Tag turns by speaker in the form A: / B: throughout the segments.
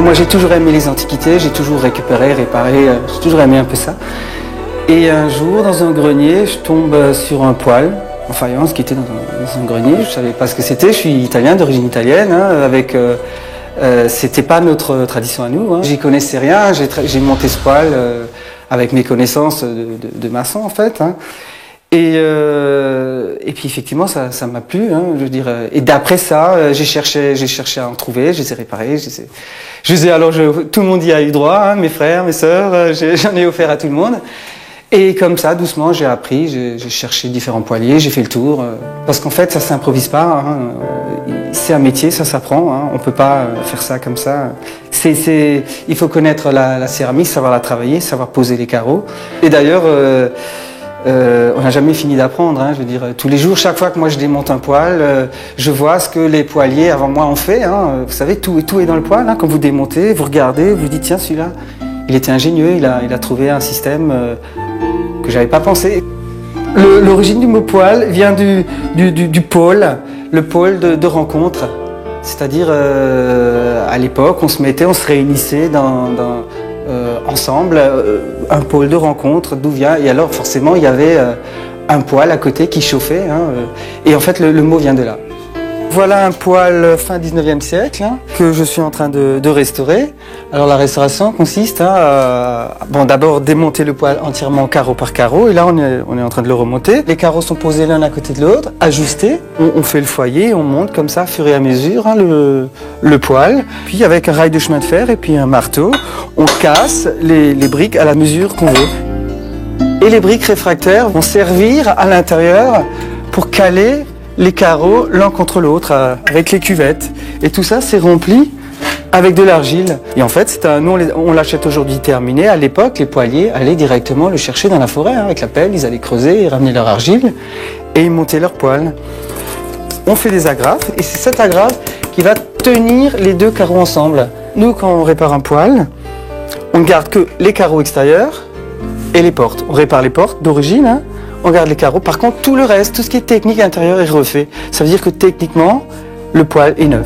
A: Moi j'ai toujours aimé les antiquités, j'ai toujours récupéré, réparé, j'ai toujours aimé un peu ça. Et un jour, dans un grenier, je tombe sur un poêle en faïence qui était dans un grenier. Je ne savais pas ce que c'était, je suis italien, d'origine italienne, c'était pas notre tradition à nous. J'y connaissais rien, j'ai monté ce poêle avec mes connaissances de maçon en fait. Et puis effectivement ça m'a plu, je veux dire. Et d'après ça, j'ai cherché à en trouver, je les ai réparés, tout le monde y a eu droit, mes frères, mes sœurs, j'en ai offert à tout le monde. Et comme ça, doucement, j'ai appris, j'ai cherché différents poêliers, j'ai fait le tour. Parce qu'en fait, ça s'improvise pas. C'est un métier, ça s'apprend. On peut pas faire ça comme ça. Il faut connaître la céramique, savoir la travailler, savoir poser les carreaux. Et d'ailleurs, on n'a jamais fini d'apprendre. Je veux dire, tous les jours, chaque fois que moi je démonte un poêle, je vois ce que les poêliers avant moi ont fait. Vous savez, tout est dans le poêle. Quand vous démontez, vous regardez, vous dites tiens, celui-là, il était ingénieux, il a trouvé un système que j'avais pas pensé. L'origine du mot poêle vient du pôle, le pôle de rencontre. C'est-à-dire, à l'époque, on se réunissait ensemble, un pôle de rencontre, d'où vient. Et alors, forcément, il y avait un poêle à côté qui chauffait. Et en fait, le mot vient de là. Voilà un poêle fin 19e siècle que je suis en train de restaurer. Alors la restauration consiste à d'abord démonter le poêle entièrement carreau par carreau et là on est en train de le remonter. Les carreaux sont posés l'un à côté de l'autre, ajustés. On fait le foyer, on monte comme ça, au fur et à mesure, le poêle. Puis avec un rail de chemin de fer et puis un marteau, on casse les briques à la mesure qu'on veut. Et les briques réfractaires vont servir à l'intérieur pour caler les carreaux l'un contre l'autre avec les cuvettes. Et tout ça, c'est rempli avec de l'argile. Et en fait, on l'achète aujourd'hui terminé. À l'époque, les poêliers allaient directement le chercher dans la forêt. Avec la pelle, ils allaient creuser, ils ramenaient leur argile et ils montaient leur poêle. On fait des agrafes et c'est cette agrafe qui va tenir les deux carreaux ensemble. Nous, quand on répare un poêle, on ne garde que les carreaux extérieurs et les portes. On répare les portes d'origine, on garde les carreaux. Par contre, tout le reste, tout ce qui est technique intérieure est refait. Ça veut dire que techniquement, le poêle est neuf.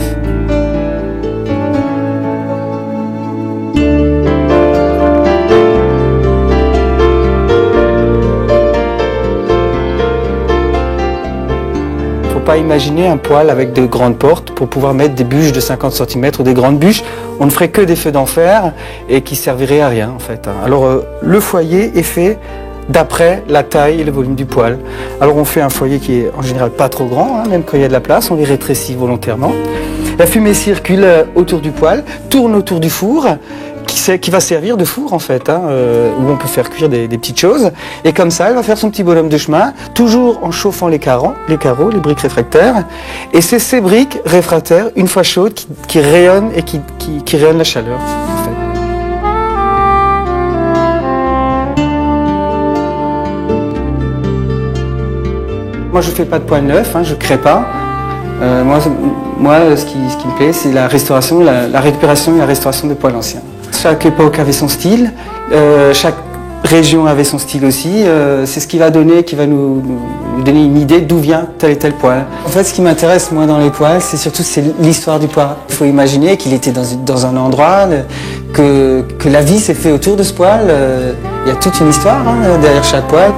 A: Faut pas imaginer un poêle avec de grandes portes pour pouvoir mettre des bûches de 50 cm ou des grandes bûches. On ne ferait que des feux d'enfer et qui serviraient à rien en fait. Alors le foyer est fait d'après la taille et le volume du poêle. Alors on fait un foyer qui est en général pas trop grand, même quand il y a de la place, on les rétrécit volontairement. La fumée circule autour du poêle, tourne autour du four, qui va servir de four en fait, où on peut faire cuire des petites choses. Et comme ça, elle va faire son petit bonhomme de chemin, toujours en chauffant les carreaux, les briques réfractaires. Et c'est ces briques réfractaires, une fois chaudes, qui rayonnent et qui rayonnent la chaleur. En fait. Moi, je ne fais pas de poêle neuf, je ne crée pas. Moi, ce qui me plaît, c'est la restauration, la récupération et la restauration de poêles anciens. Chaque époque avait son style, chaque région avait son style aussi. C'est ce qui va nous donner une idée d'où vient tel et tel poêle. En fait, ce qui m'intéresse, moi, dans les poêles, c'est l'histoire du poêle. Il faut imaginer qu'il était dans un endroit, que la vie s'est faite autour de ce poêle. Il y a toute une histoire derrière chaque poêle.